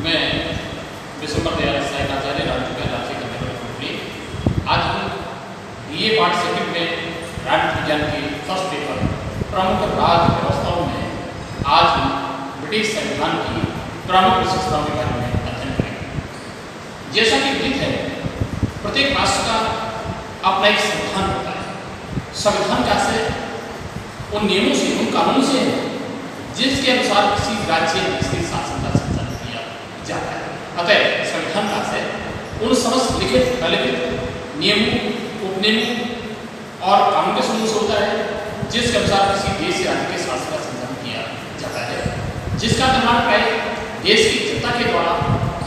मैं विश्वम्बर दयाल सहायक आचार्य राज्य राज्य आज हम BA पार्ट सेकंड में राज्य विज्ञान के फर्स्ट पेपर प्रमुख राज्य व्यवस्थाओं में आज हम ब्रिटिश संविधान की प्रमुख विशेषताओं के बारे में अध्ययन करेंगे। जैसा कि विदित है, प्रत्येक राष्ट्र का अपना एक संविधान होता है। संविधान का आशय उन नियमों से, उन कानूनों से है जिसके अनुसार किसी राज्य के शासन का संचालन किया जाता है। अतः संविधान का आशय उन समस्त लिखित अलिखित नियमों, उपनियमों और कानून के समूह से होता है जिसके अनुसार किसी देश या राज्य के शासन का संचालन किया जाता है, जिसका निर्माण प्राय देश की जनता के द्वारा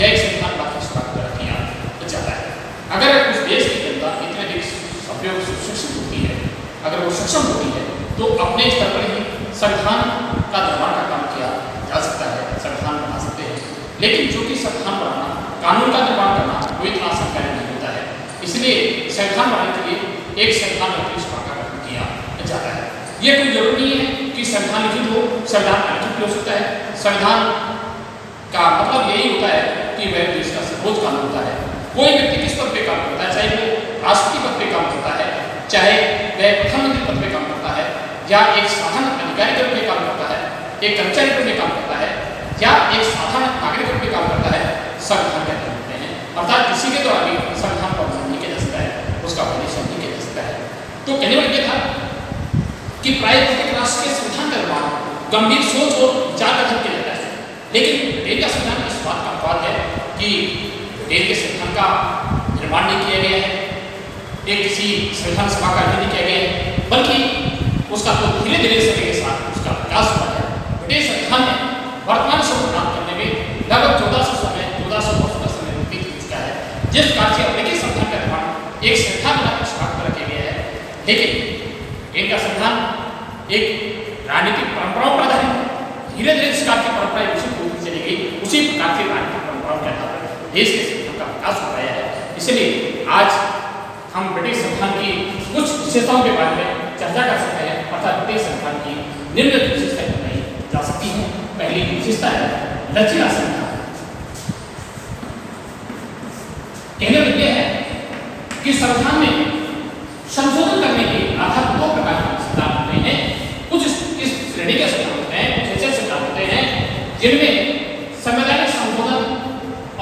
या एक संविधान बाकी द्वारा किया जाता है। अगर उस देश की जनता इतने अधिक सभ्यों सुशिक्षित होती है, अगर वो सक्षम होती है, तो अपने स्तर पर ही संविधान का निर्माण का काम किया जा सकता है, संविधान बना सकते हैं। लेकिन चूंकि संविधान बनाना, कानून का निर्माण करना कोई इतना आसान कार्य नहीं होता है, इसलिए संविधान बनाने के लिए एक संविधान सभा का गठन किया जाता है। ये कोई जरूरी नहीं है कि संविधान लिखित हो, संविधान अलिखित भी हो सकता है। संविधान का मतलब यही होता है कि वह देश का सर्वोच्च कानून होता है। कोई व्यक्ति किस पद पे काम करता है, चाहे वो राष्ट्रपति पद पे काम करता है, चाहे वह प्रधानमंत्री पद पे काम करता है, या एक साधारण अधिकारी के रूप में काम करता है, एक कर्मचारी के रूप में काम करता है, या एक साधारण नागरिक के रूप में काम करता है, संविधान के तहत होते हैं। अर्थात किसी के द्वारा भी संविधान का उल्लंघन नहीं किया जा सकता है, उसका विनिषेध नहीं किया जा सकता है। तो कहने वाला यह था कि प्राय प्रत्येक राष्ट्र के संविधान का निर्माण गंभीर सोच और विचार का किया जाता है। लेकिन ब्रिटेन का संविधान इस बात का अपवाद है कि ब्रिटेन के संविधान का निर्माण नहीं किया गया है, एक किसी संविधान सभा का नहीं किया गया है, बल्कि उसका तो धीरे धीरे समय के साथ उसका विकास हुआ है। ब्रिटिश संविधान ने वर्तमान स्वरूप प्राप्त करने में लगभग 1400 वर्ष का समय बीत चुका है। जिस प्रकार से अमेरिकी संविधान का निर्माण एक संविधान पर किया गया है, लेकिन इनका संविधान एक राजनीतिक परंपराओं पर आधारित है। धीरे धीरे जिस प्रकार की परंपराएं विकसित होती चली गई, उसी प्रकार की राजनीतिक परंपराओं के आधार पर देश के संविधान का विकास हो रहा है। इसलिए आज हम ब्रिटिश संविधान की कुछ विशेषताओं के बारे में चर्चा कर सकते हैं, अर्थात ब्रिटिश संविधान की निम्नलिखित विशेषताएं बताई जा सकती हैं। पहली विशेषता है लचीला संविधान। कहने में यह है कि संविधान में संशोधन करने के आधार दो प्रकार के सिद्धांत होते हैं। कुछ इस श्रेणी के सिद्धांत होते हैं, कुछ ऐसे सिद्धांत होते हैं जिनमें संवैधानिक संशोधन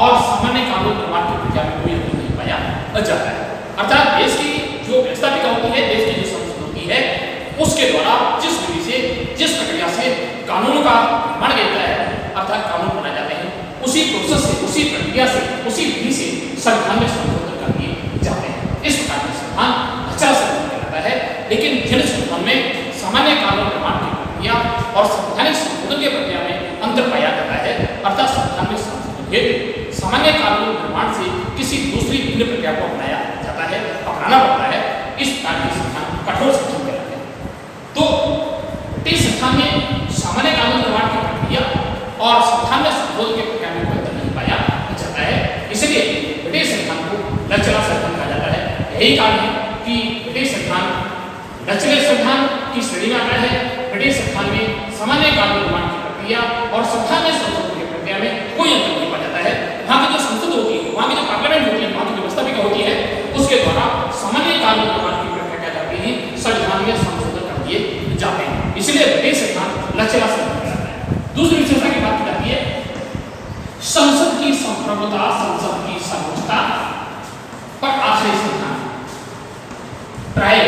और सामान्य कानून निर्माण की प्रक्रिया में कोई अंतर नहीं पाया जाता है। अर्थात देश की जो व्यवस्था होती है, देश की जो संसद होती है, उसके द्वारा जिस विधि से, जिस प्रक्रिया से कानून का निर्माण किया जाता है, अर्थात कानून बनाए जाते हैं, उसी प्रोसेस से, उसी प्रक्रिया से, उसी विधि से संविधान में संशोधन कर दिए जाते हैं। इस प्रकार का संविधान अच्छा संविधान कहलाता है। लेकिन जिन संविधान में सामान्य कानून निर्माण की प्रक्रिया और संवैधानिक संशोधन की प्रक्रिया में अंतर पाया जाता है, अर्थात संविधान में संशोधन हेतु सामान्य कानून निर्माण से किसी दूसरी भिन्न प्रक्रिया को अपनाया जाता है, अपनाना पड़ता है, इस प्रकार के संविधान कठोर संविधान कहलाते हैं। तो ब्रिटिश संविधान में सामान्य कानून निर्माण की प्रक्रिया और संविधान में संशोधन की प्रक्रिया में कोई अंतर नहीं पाया जाता है। इसलिए ब्रिटिश संविधान को लचीला संविधान कहा जाता है। यही कारण है कि ब्रिटिश संविधान लचीले संविधान की श्रेणी में आता है। ब्रिटिश संविधान में सामान्य कानून निर्माण की प्रक्रिया और संविधान में संशोधन की प्रक्रिया में कोई अंतर नहीं पाया जाता है। वहाँ की जो संसद होती है, वहाँ की जो पार्लियामेंट होती है, वहाँ की जो व्यवस्था होती है, उसके द्वारा सामान्य कानून निर्माण की प्रक्रिया क्या जाती है, संविधान में संशोधन कर दिए जाते हैं। इसलिए ब्रिटिश संविधान लचीला संविधान कहलाता है। दूसरी विशेषता की बात की जाती है संसद की संप्रभुता, संसद की सर्वोच्चता पर आश्रय संविधान। प्राय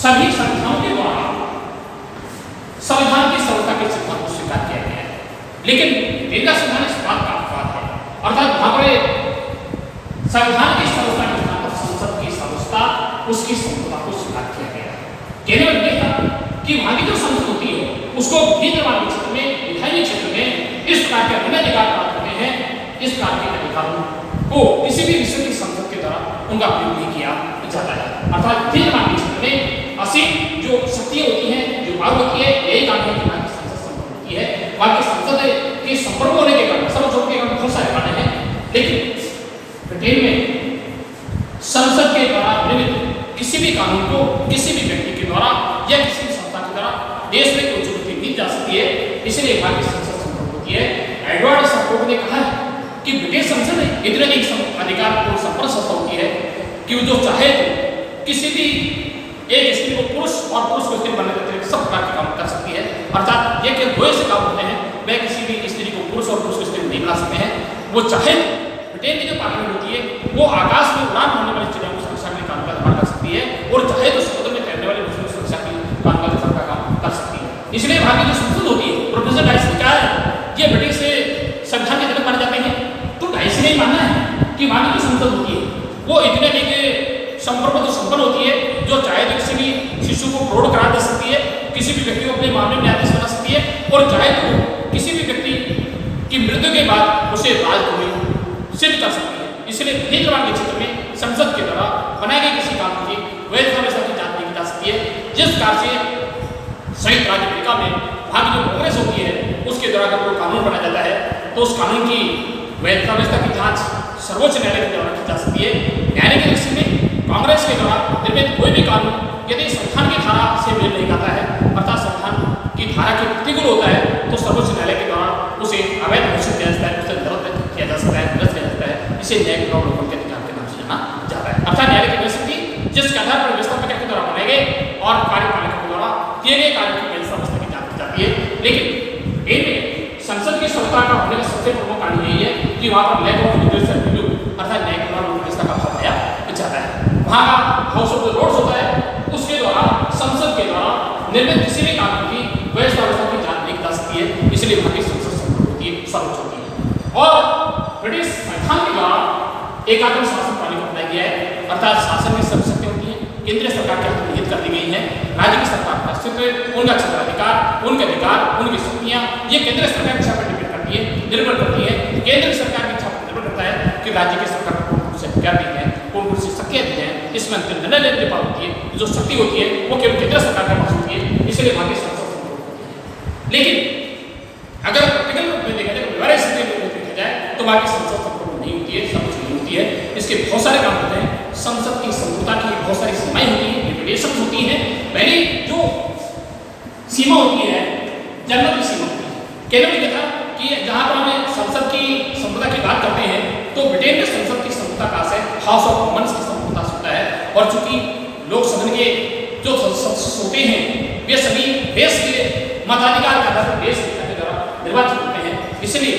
सभी संविधानों के द्वारा संविधान की सर्वोच्चता के सिद्धांत को स्वीकार किया गया है, लेकिन इनका संविधान इस बात का अपवाद है। अर्थात वहां पर संविधान की सर्वोच्चता के स्थान पर संसद की सर्वोच्चता, उसकी संप्रभुता को स्वीकार किया गया है। कहने वाला यह था कि वहां की जो संसद होती है, उसको विधि निर्माण के क्षेत्र में, विधायी क्षेत्र में इस प्रकार के अन्य अधिकार प्राप्त होते हैं। इस प्रकार के अधिकारों को किसी भी विषय की संसद के द्वारा उनका प्रयोग नहीं किया जाता है। अर्थात विधि निर्माण के क्षेत्र में असीम जो शक्तियां होती हैं, जो पावर होती है, यही कारण है कि वहां की संसद संपन्न होती है। वहां की संसद के संपर्क होने के कारण, सर्वोच्च के कारण बहुत सारे कारण हैं। लेकिन ब्रिटेन में संसद के द्वारा निर्मित किसी भी कानून को किसी भी व्यक्ति के द्वारा या किसी भी संस्था के द्वारा देश में कोई चुनौती नहीं जा सकती है। इसलिए वहां की संसद संपन्न होती है। एडवर्ड सर्कोट ने कहा है कि ब्रिटिश संसद इतने एक अधिकार को संपन्न संस्था होती है कि वो जो चाहे तो किसी भी एक स्त्री को पुरुष और पुरुष को स्त्री बनने के सब प्रकार के काम कर सकती है। अर्थात ये केवल दो ऐसे काम होते हैं, वह किसी भी स्त्री को पुरुष और पुरुष को स्त्री नहीं बना सकते हैं। वो चाहे ब्रिटेन की जो पार्लियामेंट होती है वो आकाश में उड़ान भरने वाली चिड़ियों की सुरक्षा के लिए काम का निर्माण कर सकती है, और चाहे तो समुद्र में तैरने वाली मछलियों की सुरक्षा के लिए काम का काम कर सकती है। इसलिए वहाँ की जो संसद होती है, प्रोफेसर डाइस ने कहा है ये ब्रिटिश संविधान के जनक माने जाते हैं, तो डाइस ने ही मानना है कि वहाँ की जो संसद होती है वो इतने संपर्क तो संपन्न होती है जो चाहे तो किसी भी शिशु को प्रौढ़ करा दे सकती है, किसी भी व्यक्ति को अपने मामले में न्यायाधीश बना सकती है, और चाहे तो किसी भी व्यक्ति की मृत्यु के बाद उसे राजद्रोही सिद्ध कर सकती है। इसलिए निर्माण के क्षेत्र में संसद के द्वारा बनाए गए किसी कानून की वैध व्यवस्था की जांच नहीं की जा सकती है। जिस प्रकार से संयुक्त राज्य अमेरिका में वहाँ की जो कांग्रेस होती है उसके द्वारा अगर कोई कानून बनाया जाता है तो उस कानून की वैधता व्यवस्था की जांच सर्वोच्च न्यायालय के द्वारा की जा सकती है। न्यायालय के दृष्टि में कांग्रेस के द्वारा निर्मित कोई भी कानून यदि संविधान की धारा से मेल नहीं खाता है, अर्थात संविधान की धारा के प्रतिकूल होता है, तो सर्वोच्च न्यायालय के द्वारा उसे अवैध घोषित किया जाता है, उसे निरस्त किया जा सकता है, निरस्त किया जाता है। इसे न्यायिक अवलोकन के अधिकार के नाम से जाना जाता है। अर्थात न्यायालय की परिस्थिति जिसके आधार पर व्यवस्थापक के द्वारा बनाए गए और कार्यपालिका के द्वारा किए गए कार्यों की व्यवस्था की जांच की जाती है। लेकिन इनमें संसद की सत्ता का होने का सबसे प्रमुख कारण यही है कि वहाँ पर लैक ऑफ लीगल रिव्यू अर्थात न्यायिक व्यवस्था का अभाव पाया जाता है। वहाँ का हाउस ऑफ द लॉर्ड्स होता है, उसके द्वारा संसद के द्वारा निर्मित किसी भी कानून की व्यवस्था की जांच नहीं की जा सकती है। इसलिए वहाँ की संसद सर्वोच्च होती है, सर्वोच्च होती है। और ब्रिटिश संविधान के द्वारा एकात्म शासन प्रणाली को बनाया गया है, अर्थात शासन में सब शक्तियाँ होती हैं केंद्रीय सरकार के हाथ में निहित कर दी गई हैं। राज्य की सरकार का अस्तित्व, उनका क्षेत्राधिकार, उनके अधिकार, उनकी शक्तियाँ ये केंद्रीय सरकार की इच्छा पर डिपेंड करती है, निर्भर करती है। केंद्र सरकार की इच्छा पर निर्भर करता है कि राज्य की सरकार को कौन से अधिकार दी जाए, कौन सी शक्तियाँ दी जाए। इसमें अंतिम निर्णय लेने की बात होती है, जो शक्ति होती है वो केवल केंद्र सरकार के पास होती है, इसलिए वहाँ की संसद संभव होती है। लेकिन अगर प्रैक्टिकल रूप में देखा जाए, व्यवहारिक स्थिति में देखा जाए तो वहाँ की संसद संभव नहीं होती है, सर्वोच्च नहीं होती है। इसके बहुत सारे काम होते हैं। संसद की संप्रभुता की बहुत सारी सीमाएं होती हैं, लिमिटेशंस होती हैं। पहली जो सीमा होती है जनमत की सीमा होती है। केवल ये था कि जहाँ पर हमें संसद की संप्रभुता की बात करते हैं तो ब्रिटेन में संसद की संप्रभुता का आशय हाउस ऑफ कॉमन्स की संप्रभुता से होता है, और चूंकि लोक सदन के जो सदस्य होते हैं वे सभी देश के मताधिकार के आधार पर देश के द्वारा निर्वाचित होते हैं, इसलिए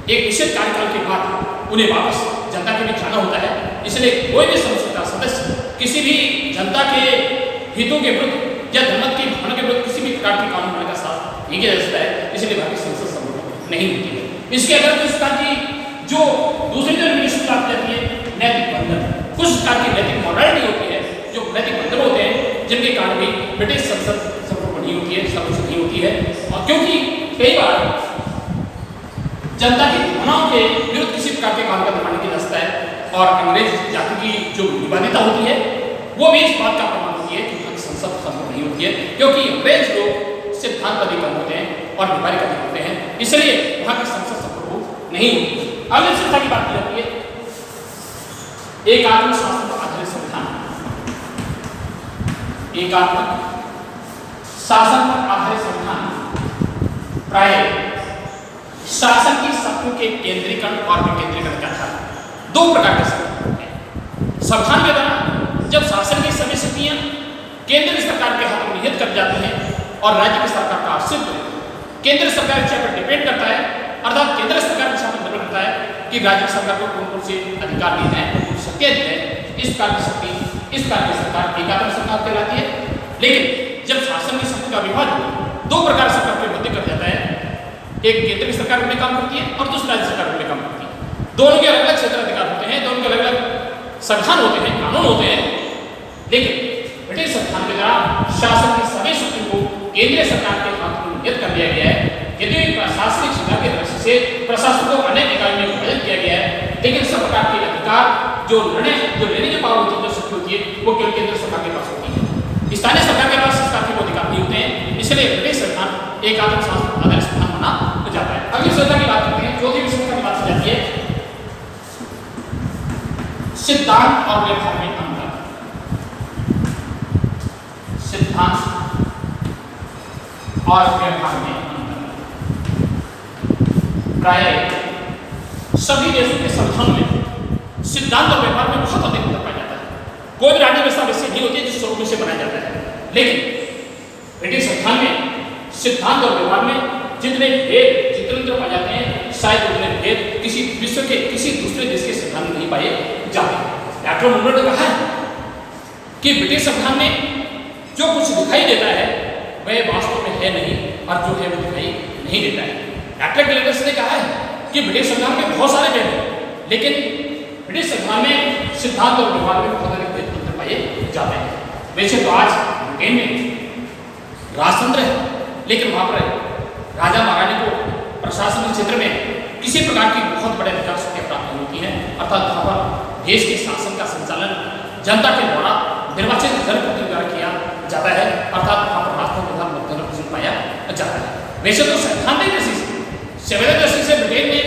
एक निश्चित कार्यकाल के बाद उन्हें वापस जनता के बीच जाना होता है। इसलिए कोई भी संसद का सदस्य किसी भी जनता के हितों के विरुद्ध या जनमत की भावना के विरुद्ध किसी भी प्रकार के कानून बनाने का साथ नहीं किया जा सकता है, इसलिए भारतीय संसद संभव नहीं होती है। इसके अलावा इस प्रकार की जो दूसरी जो लिमिटेशन प्राप्त जाती है नैतिक बंधन, कुछ प्रकार की नैतिक मॉरलिटी होती है, जो नैतिक बंधन होते हैं जिनके कारण भी ब्रिटिश संसद संभव नहीं होती है, सर्वोच्च नहीं होती है। और क्योंकि कई बार जनता की भावनाओं के विरुद्ध किसी प्रकार के काम का निर्माण किया जा सकता है, और अंग्रेज जाति की जो विवादिता होती है वो भी इस बात का प्रमाण होती है कि संसद संभव नहीं होती है, क्योंकि अंग्रेज लोग सिद्धांत अधिकार होते हैं और व्यावहारिक अधिकार होते हैं, इसलिए वहाँ की संसद संभव नहीं होती। अगली संस्था की बात की जाती है एकात्म शासन पर आधारित संविधान। एकात्म शासन पर आधारित संविधान प्राय शासन की शक्तियों के केंद्रीकरण और विकेंद्रीकरण का था। दो प्रकार के संविधान हैं। संविधान के दौरान जब शासन की सभी शक्तियां केंद्र सरकार के हाथ में निहित कर जाती हैं और राज्य की सरकार का अस्तित्व केंद्र सरकार इच्छा पर डिपेंड करता है, अर्थात केंद्र सरकार इच्छा पर निर्भर करता है कि राज्य सरकार को कौन कौन से अधिकार दिए जाए, कौन कौन शक्तियां दी जाए। इस प्रकार की शक्ति, इस प्रकार की सरकार एकात्म सरकार कहलाती है। लेकिन जब शासन की शक्ति का विभाजन दो प्रकार से सरकार के मध्य कर जाता है, एक केंद्र की सरकार में काम करती है और दूसरी राज्य सरकार में काम करती है। दोनों के अलग अलग क्षेत्र अधिकार होते हैं, दोनों के अलग अलग संविधान होते हैं, कानून होते हैं, लेकिन ब्रिटिश संविधान के द्वारा शासन की सभी शक्ति को केंद्रीय सरकार के हाथ में निहित कर दिया गया है। यदि प्रशासनिक सुधार की दृष्टि से प्रशासन को अनेक इकाइयों में विभाजन किया गया है, लेकिन सब प्रकार के अधिकार जो लेने की पावर होती है, जो शक्ति होती है, वो केवल केंद्र सरकार के पास होती है। स्थानीय सरकार के पास इस प्रकार के अधिकार नहीं होते हैं, इसलिए ब्रिटिश संविधान एकात्म शासन आधारित संविधान माना जाता है। अगली संस्था की बात करते हैं, चौथी संस्था की बात की जाती है सिद्धांत और व्यवहार में अंतर। सिद्धांत और व्यवहार में अंतर प्राय सभी देशों के संविधान में सिद्धांत और व्यवहार में बहुत अधिक अंतर पाया जाता है। कोई भी राज्य व्यवस्था वैसे नहीं होती है जिस स्वरूप से बनाया जाता है, लेकिन ब्रिटिश संविधान में सिद्धांत और व्यवहार में जितने भेद चित्र पाए जाते हैं, शायद उतने भेद किसी विश्व के किसी दूसरे देश के संविधान में नहीं पाए जाते। डॉक्टर मुंडो ने कहा है कि ब्रिटिश संविधान में जो कुछ दिखाई देता है वह वास्तव में है नहीं, और जो है वो दिखाई नहीं देता है। डॉक्टर गिलेडर्स ने कहा है कि ब्रिटिश संविधान में बहुत सारे भेद हैं, लेकिन ब्रिटिश संविधान में सिद्धांत और व्यवहार में बहुत अधिक भेद अंतर पाए जाते हैं। वैसे तो आज ब्रिटेन में राजतंत्र है, लेकिन वहाँ पर राजा महारानी को प्रशासनिक क्षेत्र में किसी प्रकार की बहुत बड़े विकास की प्राप्ति होती है, अर्थात वहाँ पर देश के शासन का संचालन जनता के द्वारा निर्वाचित जनप्रतिनिधि द्वारा किया जाता है, अर्थात वहाँ पर राष्ट्रपति प्रधान मध्य पाया जाता है। वैसे तो सैद्धांतिक दृष्टि से ब्रिटेन ने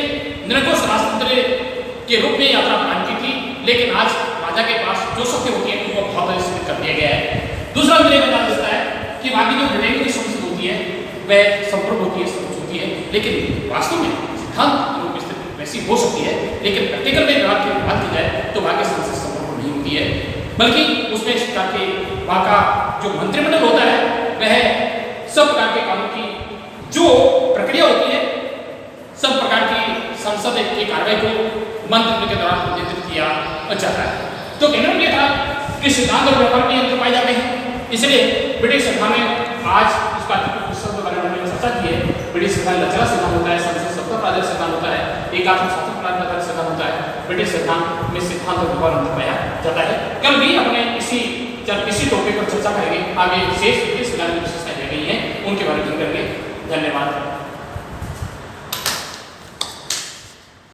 निरंकुश राजतंत्र के रूप में यात्रा प्रारंभ की थी, लेकिन आज राजा के पास जो शक्ति होती है उनको बहुत अधिक सीमित कर दिया गया है। दूसरा मुझे बता देता है कि बाकी जो ब्रिटेन की संसद होती है वह संपूर्ण होती है, समझ होती है, लेकिन वास्तव में सिद्धांत रूप में स्थिति वैसी हो सकती है, लेकिन प्रैक्टिकल में बात की जाए तो वहाँ की संसद संपूर्ण नहीं होती है, बल्कि उसमें इस प्रकार के वहाँ का जो मंत्रिमंडल होता है वह सब प्रकार के कानून की जो प्रक्रिया होती है, सब प्रकार की संसद की कार्रवाई को मंत्रिमंडल के द्वारा नियंत्रित किया जाता है। तो कहना यह था कि सिद्धांत और व्यवहार में अंतर पाए जाते हैं, इसलिए ब्रिटिश संविधान में आज इस बात के बारे में चर्चा की है। ब्रिटिश संविधान लचीला संविधान होता है, संसद सत्ता प्राधिकरण संविधान होता है, एकात्म शासन प्राधिकरण संविधान होता है। ब्रिटिश संविधान में सिद्धांत और व्यवहार अंतर पाया जाता है। कल भी अपने इसी टॉपिक पर चर्चा करेंगे। आगे शेष ब्रिटिश संविधान की विशेषताएं रह गई हैं, उनके बारे में करेंगे। धन्यवाद।